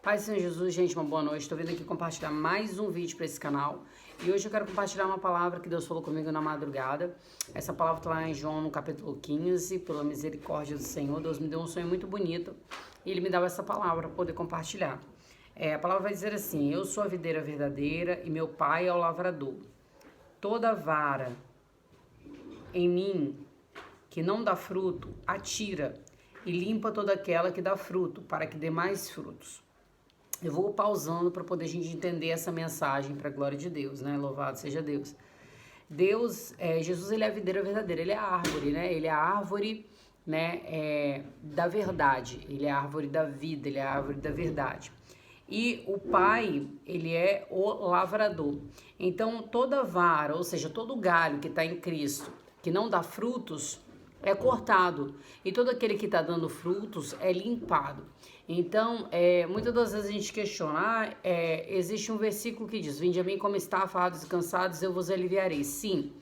Paz do Senhor Jesus, gente, uma boa noite. Estou vindo aqui compartilhar mais um vídeo para esse canal. E hoje eu quero compartilhar uma palavra que Deus falou comigo na madrugada. Essa palavra está lá em João, no capítulo 15. Pela misericórdia do Senhor, Deus me deu um sonho muito bonito. E Ele me deu essa palavra para poder compartilhar. A palavra vai dizer assim: eu sou a videira verdadeira e meu pai é o lavrador. Toda vara em mim que não dá fruto, atira e limpa toda aquela que dá fruto, para que dê mais frutos. Eu vou pausando para poder a gente entender essa mensagem para a glória de Deus, né? Louvado seja Deus. Jesus, ele é a videira verdadeira, ele é a árvore, né? Ele é a árvore, né, da verdade, ele é a árvore da vida, ele é a árvore da verdade. E o Pai, ele é o lavrador. Então, toda vara, ou seja, todo galho que está em Cristo, que não dá frutos, é cortado. E todo aquele que está dando frutos é limpado. Então, muitas das vezes a gente questiona, existe um versículo que diz: vinde a mim como está, afados e cansados, eu vos aliviarei. Sim,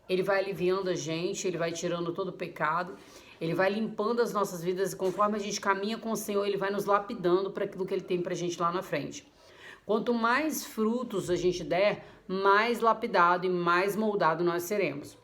ele vai aliviando a gente, ele vai tirando todo o pecado, ele vai limpando as nossas vidas e conforme a gente caminha com o Senhor, ele vai nos lapidando para aquilo que ele tem pra gente lá na frente. Quanto mais frutos a gente der, mais lapidado e mais moldado nós seremos.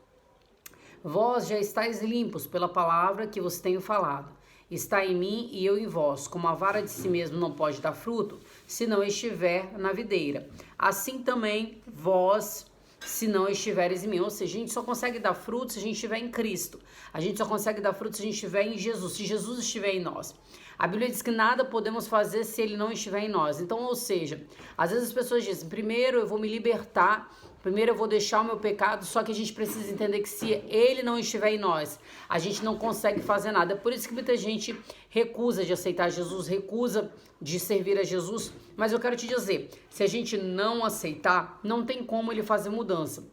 Vós já estáis limpos pela palavra que vos tenho falado. Está em mim e eu em vós, como a vara de si mesmo não pode dar fruto, se não estiver na videira. Assim também vós, se não estiveres em mim. Ou seja, a gente só consegue dar fruto se a gente estiver em Cristo. A gente só consegue dar fruto se a gente estiver em Jesus, se Jesus estiver em nós. A Bíblia diz que nada podemos fazer se ele não estiver em nós. Então, ou seja, às vezes as pessoas dizem: primeiro eu vou me libertar, primeiro eu vou deixar o meu pecado, só que a gente precisa entender que se ele não estiver em nós, a gente não consegue fazer nada. É por isso que muita gente recusa de aceitar Jesus, recusa de servir a Jesus. Mas eu quero te dizer, se a gente não aceitar, não tem como ele fazer mudança.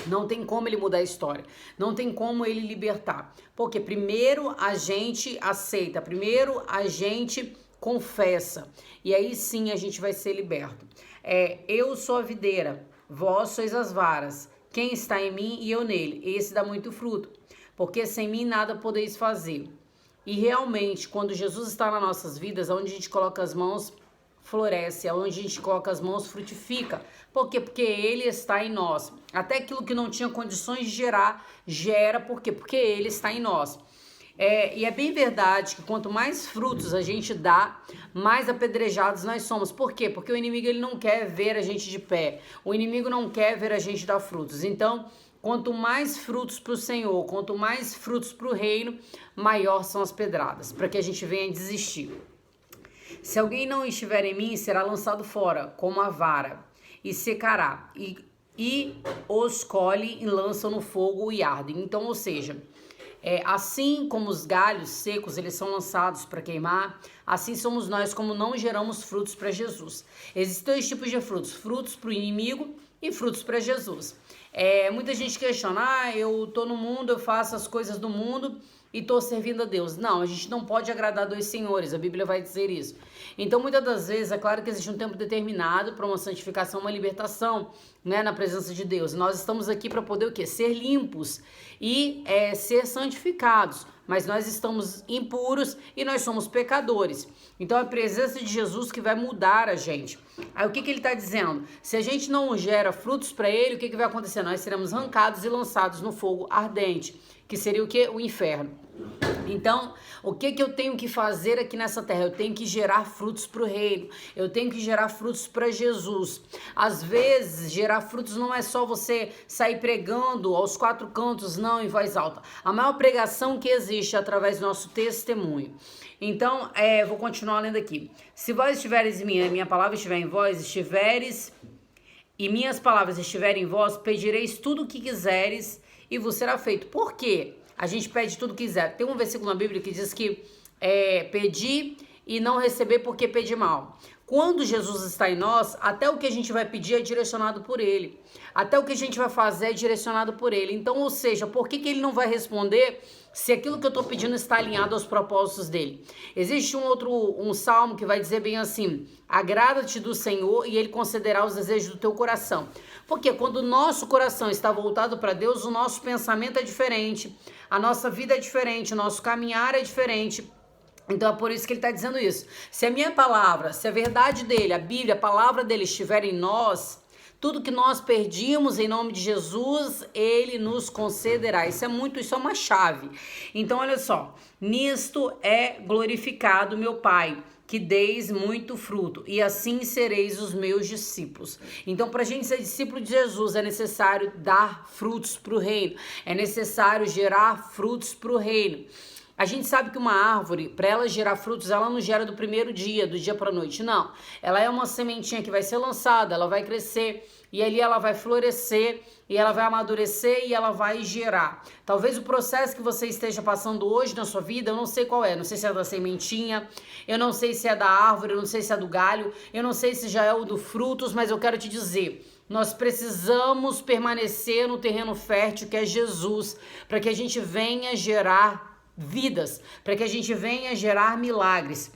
Não tem como ele mudar a história, não tem como ele libertar, porque primeiro a gente aceita, primeiro a gente confessa, e aí sim a gente vai ser liberto. Eu sou a videira, vós sois as varas, quem está em mim e eu nele, esse dá muito fruto, porque sem mim nada podeis fazer. E realmente, quando Jesus está nas nossas vidas, onde a gente coloca as mãos, floresce, onde a gente coloca as mãos, frutifica. Por quê? Porque ele está em nós. Até aquilo que não tinha condições de gerar, gera. Por quê? Porque ele está em nós. E é bem verdade que quanto mais frutos a gente dá, mais apedrejados nós somos. Por quê? Porque o inimigo ele não quer ver a gente de pé. O inimigo não quer ver a gente dar frutos. Então, quanto mais frutos para o Senhor, quanto mais frutos para o reino, maior são as pedradas, para que a gente venha desistir. Se alguém não estiver em mim, será lançado fora, como a vara, e secará, e os colhem e lançam no fogo e ardem. Então, ou seja, assim como os galhos secos, eles são lançados para queimar, assim somos nós, como não geramos frutos para Jesus. Existem dois tipos de frutos: frutos para o inimigo e frutos para Jesus. Muita gente questiona: eu tô no mundo, eu faço as coisas do mundo e tô servindo a Deus. Não, a gente não pode agradar dois senhores, a Bíblia vai dizer isso. Então, muitas das vezes, é claro que existe um tempo determinado para uma santificação, uma libertação, né, na presença de Deus. Nós estamos aqui para poder o quê? Ser limpos e ser santificados. Mas nós estamos impuros e nós somos pecadores. Então, é a presença de Jesus que vai mudar a gente. Aí, o que ele está dizendo? Se a gente não gera frutos para ele, o que vai acontecer? Nós seremos arrancados e lançados no fogo ardente, que seria o quê? O inferno. Então, o que eu tenho que fazer aqui nessa terra? Eu tenho que gerar frutos para o reino. Eu tenho que gerar frutos para Jesus. Às vezes, gerar frutos não é só você sair pregando aos quatro cantos, não, em voz alta. A maior pregação que existe é através do nosso testemunho. Então, vou continuar lendo aqui. Se vós estiveres em mim, a minha palavra estiver em vós, e minhas palavras estiverem em vós, pedireis tudo o que quiseres e vos será feito. Por quê? A gente pede tudo que quiser. Tem um versículo na Bíblia que diz que pedir e não receber porque pedir mal. Quando Jesus está em nós, até o que a gente vai pedir é direcionado por ele. Até o que a gente vai fazer é direcionado por ele. Então, ou seja, por que ele não vai responder se aquilo que eu estou pedindo está alinhado aos propósitos dele? Existe um salmo que vai dizer bem assim: agrada-te do Senhor e ele concederá os desejos do teu coração. Porque quando o nosso coração está voltado para Deus, o nosso pensamento é diferente, a nossa vida é diferente, o nosso caminhar é diferente. Então é por isso que ele está dizendo isso. Se a minha palavra, se a verdade dele, a Bíblia, a palavra dele estiver em nós, tudo que nós perdimos em nome de Jesus, ele nos concederá. Isso é uma chave. Então olha só, nisto é glorificado meu Pai, que deis muito fruto, e assim sereis os meus discípulos. Então, para a gente ser discípulo de Jesus, é necessário dar frutos para o reino, é necessário gerar frutos para o reino. A gente sabe que uma árvore, para ela gerar frutos, ela não gera do primeiro dia, do dia para a noite, não. Ela é uma sementinha que vai ser lançada, ela vai crescer e ali ela vai florescer e ela vai amadurecer e ela vai gerar. Talvez o processo que você esteja passando hoje na sua vida, eu não sei qual é, não sei se é da sementinha, eu não sei se é da árvore, eu não sei se é do galho, eu não sei se já é o do frutos, mas eu quero te dizer, nós precisamos permanecer no terreno fértil que é Jesus, para que a gente venha gerar vidas, para que a gente venha gerar milagres.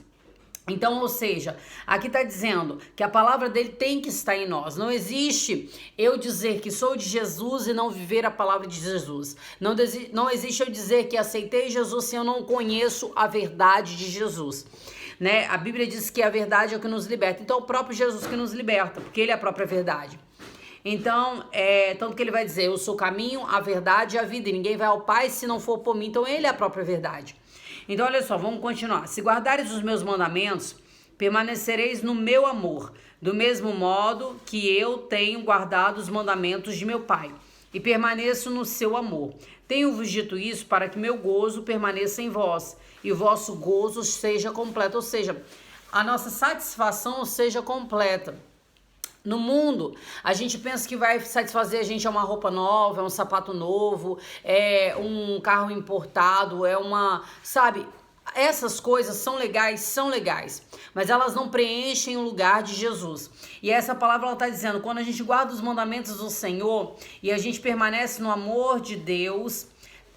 Então, ou seja, aqui está dizendo que a palavra dele tem que estar em nós. Não existe eu dizer que sou de Jesus e não viver a palavra de Jesus. Não existe eu dizer que aceitei Jesus se eu não conheço a verdade de Jesus. Né? A Bíblia diz que a verdade é o que nos liberta. Então, é o próprio Jesus que nos liberta, porque ele é a própria verdade. Então, tanto que ele vai dizer, eu sou o caminho, a verdade e a vida, e ninguém vai ao Pai se não for por mim. Então, ele é a própria verdade. Então, olha só, vamos continuar. Se guardares os meus mandamentos, permanecereis no meu amor, do mesmo modo que eu tenho guardado os mandamentos de meu Pai, e permaneço no seu amor. Tenho-vos dito isso para que meu gozo permaneça em vós, e o vosso gozo seja completo, ou seja, a nossa satisfação seja completa. No mundo, a gente pensa que vai satisfazer a gente é uma roupa nova, é um sapato novo, é um carro importado, é uma... Sabe, essas coisas são legais, mas elas não preenchem o lugar de Jesus. E essa palavra ela está dizendo, quando a gente guarda os mandamentos do Senhor e a gente permanece no amor de Deus,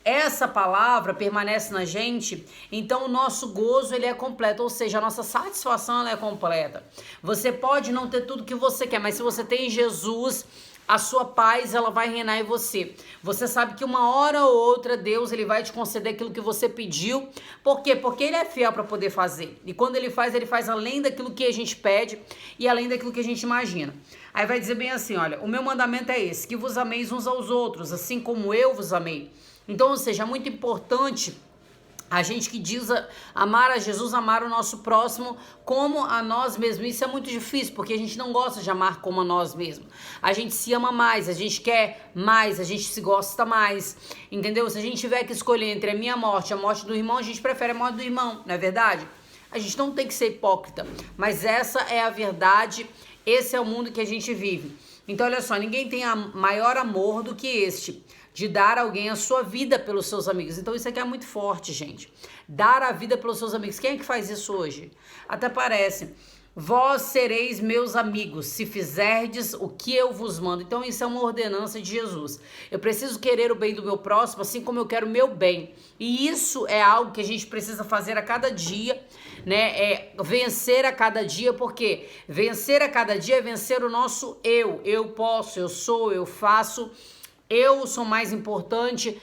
essa palavra permanece na gente, então o nosso gozo ele é completo, ou seja, a nossa satisfação ela é completa. Você pode não ter tudo que você quer, mas se você tem Jesus, a sua paz ela vai reinar em você. Você sabe que uma hora ou outra Deus ele vai te conceder aquilo que você pediu. Por quê? Porque ele é fiel para poder fazer. E quando ele faz além daquilo que a gente pede e além daquilo que a gente imagina. Aí vai dizer bem assim, olha, o meu mandamento é esse, que vos ameis uns aos outros, assim como eu vos amei. Então, ou seja, é muito importante a gente que diz amar a Jesus, amar o nosso próximo como a nós mesmos. Isso é muito difícil, porque a gente não gosta de amar como a nós mesmos. A gente se ama mais, a gente quer mais, a gente se gosta mais, entendeu? Se a gente tiver que escolher entre a minha morte e a morte do irmão, a gente prefere a morte do irmão, não é verdade? A gente não tem que ser hipócrita, mas essa é a verdade, esse é o mundo que a gente vive. Então, olha só, ninguém tem maior amor do que este, de dar alguém a sua vida pelos seus amigos. Então isso aqui é muito forte, gente. Dar a vida pelos seus amigos. Quem é que faz isso hoje? Até parece. Vós sereis meus amigos, se fizerdes o que eu vos mando. Então isso é uma ordenança de Jesus. Eu preciso querer o bem do meu próximo, assim como eu quero o meu bem. E isso é algo que a gente precisa fazer a cada dia, né? É vencer a cada dia, porque vencer a cada dia é vencer o nosso eu. Eu posso, eu sou, eu faço. Eu sou mais importante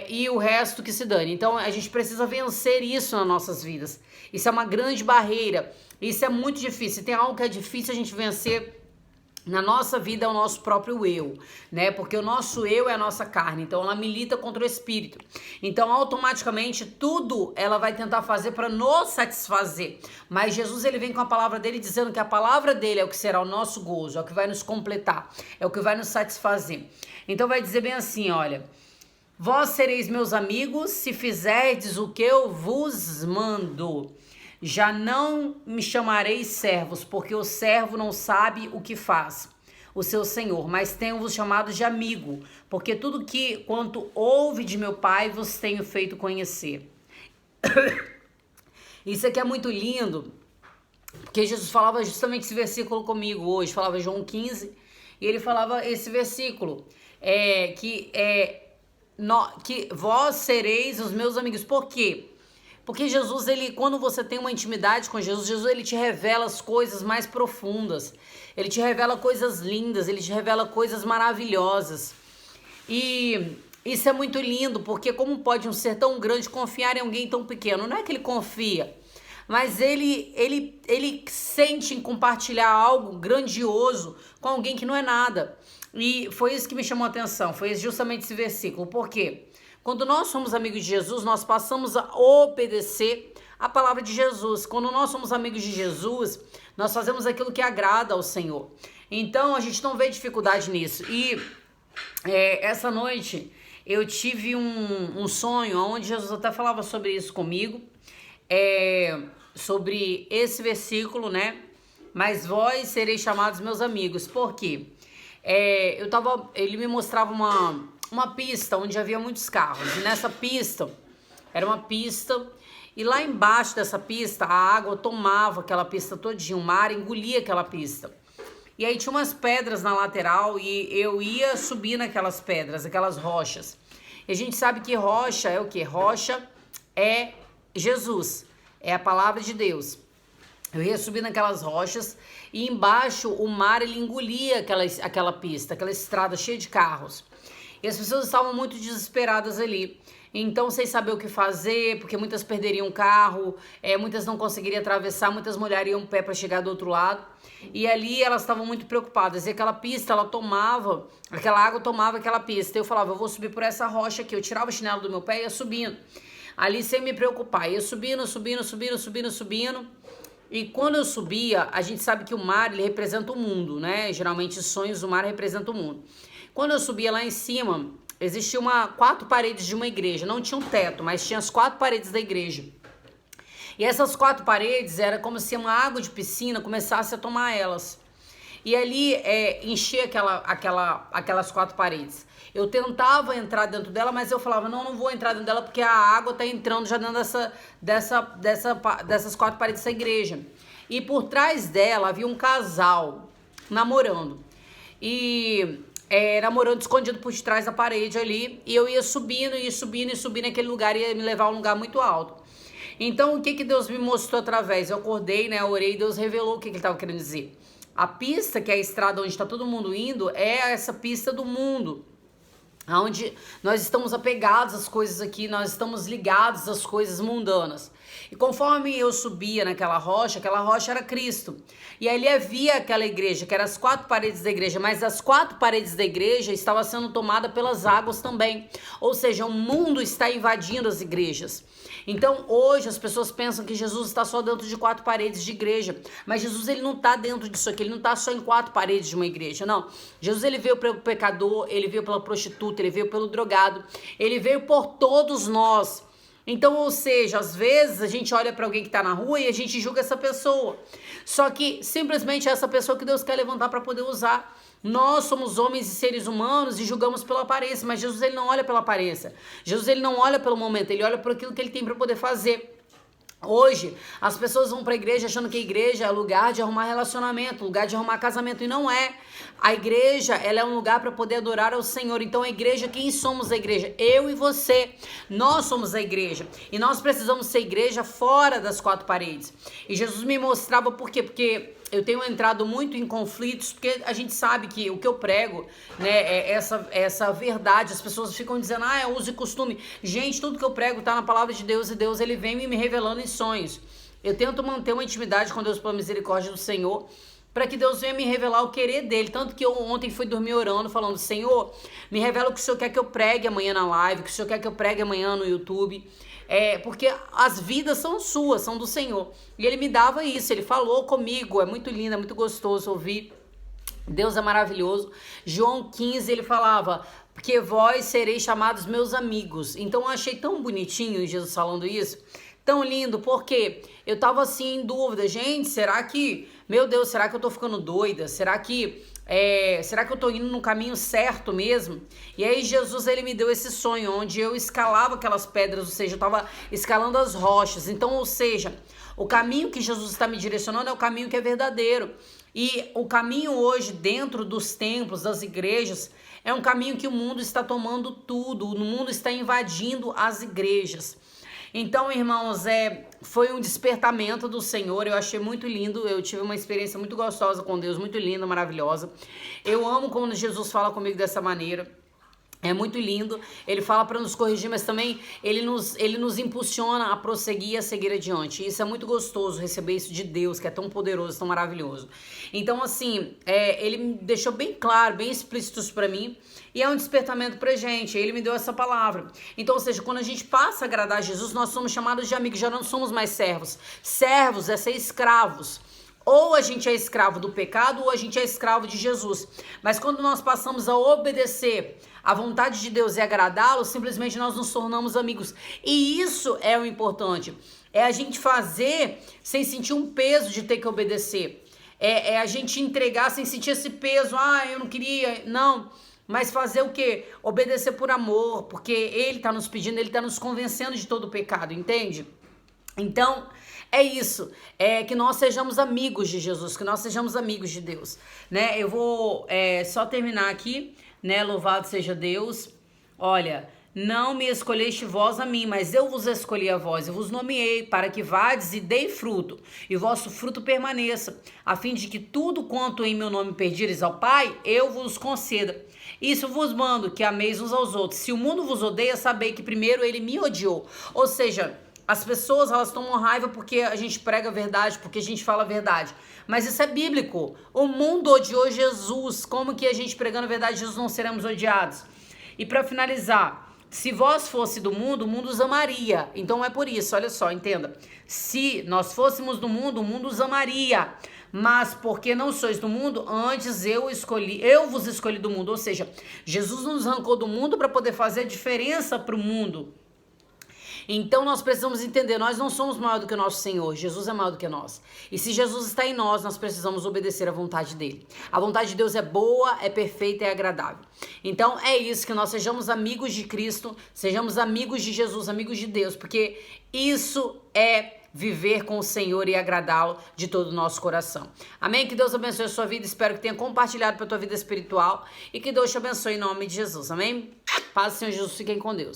e o resto que se dane. Então a gente precisa vencer isso nas nossas vidas. Isso é uma grande barreira. Isso é muito difícil. Se tem algo que é difícil a gente vencer na nossa vida é o nosso próprio eu, né? Porque o nosso eu é a nossa carne, então ela milita contra o espírito. Então automaticamente tudo ela vai tentar fazer para nos satisfazer. Mas Jesus ele vem com a palavra dele dizendo que a palavra dele é o que será o nosso gozo, é o que vai nos completar, é o que vai nos satisfazer. Então vai dizer bem assim, olha, vós sereis meus amigos se fizerdes o que eu vos mando. Já não me chamareis servos, porque o servo não sabe o que faz o seu senhor, mas tenho-vos chamado de amigo, porque tudo quanto ouve de meu Pai vos tenho feito conhecer. Isso aqui é muito lindo, porque Jesus falava justamente esse versículo comigo hoje, falava João 15, e ele falava esse versículo, que vós sereis os meus amigos. Por quê? Porque Jesus, quando você tem uma intimidade com Jesus, ele te revela as coisas mais profundas. Ele te revela coisas lindas, ele te revela coisas maravilhosas. E isso é muito lindo, porque como pode um ser tão grande confiar em alguém tão pequeno? Não é que ele confia, mas ele sente em compartilhar algo grandioso com alguém que não é nada. E foi isso que me chamou a atenção, foi justamente esse versículo. Por quê? Quando nós somos amigos de Jesus, nós passamos a obedecer a palavra de Jesus. Quando nós somos amigos de Jesus, nós fazemos aquilo que agrada ao Senhor. Então, a gente não vê dificuldade nisso. E essa noite eu tive um sonho onde Jesus até falava sobre isso comigo, sobre esse versículo, né? Mas vós sereis chamados meus amigos. Por quê? Ele me mostrava uma pista onde havia muitos carros. E nessa pista, era uma pista, e lá embaixo dessa pista, a água tomava aquela pista todinha, o mar engolia aquela pista. E aí tinha umas pedras na lateral e eu ia subir naquelas pedras, aquelas rochas. E a gente sabe que rocha é o quê? Rocha é Jesus, é a palavra de Deus. Eu ia subir naquelas rochas e embaixo o mar ele engolia aquela pista, aquela estrada cheia de carros. E as pessoas estavam muito desesperadas ali. Então, sem saber o que fazer, porque muitas perderiam o carro, muitas não conseguiriam atravessar, muitas molhariam o pé para chegar do outro lado. E ali elas estavam muito preocupadas. E aquela pista, aquela água tomava aquela pista. Eu falava, eu vou subir por essa rocha aqui. Eu tirava o chinelo do meu pé e ia subindo. Ali sem me preocupar. Ia subindo. E quando eu subia, a gente sabe que o mar, ele representa o mundo, né? Geralmente sonhos do mar representam o mundo. Quando eu subia lá em cima, existia 4 paredes de uma igreja. Não tinha um teto, mas tinha as 4 paredes da igreja. E essas 4 paredes era como se uma água de piscina começasse a tomar elas. E ali encher aquelas 4 paredes. Eu tentava entrar dentro dela, mas eu falava, não vou entrar dentro dela porque a água está entrando já dentro dessas 4 paredes da igreja. E por trás dela havia um casal namorando. Namorando escondido por trás da parede ali. E eu ia subindo naquele lugar, ia me levar a um lugar muito alto. Então, o que Deus me mostrou através? Eu acordei, né, orei, e Deus revelou o que ele estava querendo dizer. A pista, que é a estrada onde está todo mundo indo, é essa pista do mundo, onde nós estamos apegados às coisas aqui, nós estamos ligados às coisas mundanas. E conforme eu subia naquela rocha era Cristo. E ali havia aquela igreja, que eram as 4 paredes da igreja, mas as 4 paredes da igreja estavam sendo tomadas pelas águas também. Ou seja, o mundo está invadindo as igrejas. Então hoje as pessoas pensam que Jesus está só dentro de 4 paredes de igreja, mas Jesus ele não está dentro disso aqui, ele não está só em 4 paredes de uma igreja, não. Jesus ele veio pelo pecador, ele veio pela prostituta, ele veio pelo drogado, ele veio por todos nós. Então, ou seja, às vezes a gente olha para alguém que está na rua e a gente julga essa pessoa, só que simplesmente é essa pessoa que Deus quer levantar para poder usar. Nós somos homens e seres humanos e julgamos pela aparência, mas Jesus ele não olha pela aparência. Jesus ele não olha pelo momento, ele olha por aquilo que ele tem para poder fazer. Hoje, as pessoas vão para a igreja achando que a igreja é lugar de arrumar relacionamento, lugar de arrumar casamento, e não é. A igreja, ela é um lugar para poder adorar ao Senhor. Então, a igreja, quem somos a igreja? Eu e você. Nós somos a igreja. E nós precisamos ser igreja fora das 4 paredes. E Jesus me mostrava por quê? Porque eu tenho entrado muito em conflitos, porque a gente sabe que o que eu prego, né, é essa verdade. As pessoas ficam dizendo, é uso e costume. Gente, tudo que eu prego tá na palavra de Deus, e Deus ele vem me revelando em sonhos. Eu tento manter uma intimidade com Deus pela misericórdia do Senhor, para que Deus venha me revelar o querer dele. Tanto que eu ontem fui dormir orando, falando, Senhor, me revela o que o Senhor quer que eu pregue amanhã na live, o que o Senhor quer que eu pregue amanhã no YouTube. Porque as vidas são suas, são do Senhor. E ele me dava isso, ele falou comigo, é muito lindo, é muito gostoso ouvir. Deus é maravilhoso. João 15, ele falava, porque vós sereis chamados meus amigos. Então eu achei tão bonitinho Jesus falando isso, tão lindo, porque eu tava assim em dúvida, gente, meu Deus, será que eu tô ficando doida? Será que eu tô indo no caminho certo mesmo? E aí Jesus, ele me deu esse sonho, onde eu escalava aquelas pedras, ou seja, eu tava escalando as rochas. Então, ou seja, o caminho que Jesus está me direcionando é o caminho que é verdadeiro. E o caminho hoje dentro dos templos, das igrejas, é um caminho que o mundo está tomando tudo, o mundo está invadindo as igrejas. Então, irmãos, foi um despertamento do Senhor, eu achei muito lindo, eu tive uma experiência muito gostosa com Deus, muito linda, maravilhosa. Eu amo quando Jesus fala comigo dessa maneira. É muito lindo, ele fala para nos corrigir, mas também ele nos impulsiona a prosseguir e a seguir adiante. Isso é muito gostoso, receber isso de Deus, que é tão poderoso, tão maravilhoso. Então, assim, ele me deixou bem claro, bem explícito isso para mim, e é um despertamento pra gente, ele me deu essa palavra. Então, ou seja, quando a gente passa a agradar a Jesus, nós somos chamados de amigos, já não somos mais servos. Servos é ser escravos. Ou a gente é escravo do pecado, ou a gente é escravo de Jesus. Mas quando nós passamos a obedecer à vontade de Deus e agradá-lo, simplesmente nós nos tornamos amigos. E isso é o importante. É a gente fazer sem sentir um peso de ter que obedecer. É a gente entregar sem sentir esse peso. Ah, eu não queria. Não. Mas fazer o quê? Obedecer por amor. Porque Ele está nos pedindo, Ele está nos convencendo de todo o pecado. Entende? Então, é isso, que nós sejamos amigos de Jesus, que nós sejamos amigos de Deus, né? Eu vou só terminar aqui, né? Louvado seja Deus. Olha, não me escolheste vós a mim, mas eu vos escolhi a vós, eu vos nomeei para que vades e dei fruto, e o vosso fruto permaneça, a fim de que tudo quanto em meu nome pedires ao Pai, eu vos conceda. Isso vos mando, que ameis uns aos outros. Se o mundo vos odeia, sabei que primeiro ele me odiou. Ou seja, as pessoas, elas tomam raiva porque a gente prega a verdade, porque a gente fala a verdade. Mas isso é bíblico. O mundo odiou Jesus. Como que a gente pregando a verdade, Jesus, não seremos odiados? E para finalizar, se vós fosse do mundo, o mundo os amaria. Então é por isso, olha só, entenda. Se nós fôssemos do mundo, o mundo os amaria. Mas porque não sois do mundo, antes eu vos escolhi do mundo. Ou seja, Jesus nos arrancou do mundo para poder fazer diferença para o mundo. Então nós precisamos entender, nós não somos maior do que o nosso Senhor, Jesus é maior do que nós. E se Jesus está em nós, nós precisamos obedecer à vontade dele. A vontade de Deus é boa, é perfeita e é agradável. Então é isso, que nós sejamos amigos de Cristo, sejamos amigos de Jesus, amigos de Deus, porque isso é viver com o Senhor e agradá-lo de todo o nosso coração. Amém? Que Deus abençoe a sua vida, espero que tenha compartilhado para a tua vida espiritual e que Deus te abençoe em nome de Jesus. Amém? Paz do Senhor Jesus, fiquem com Deus.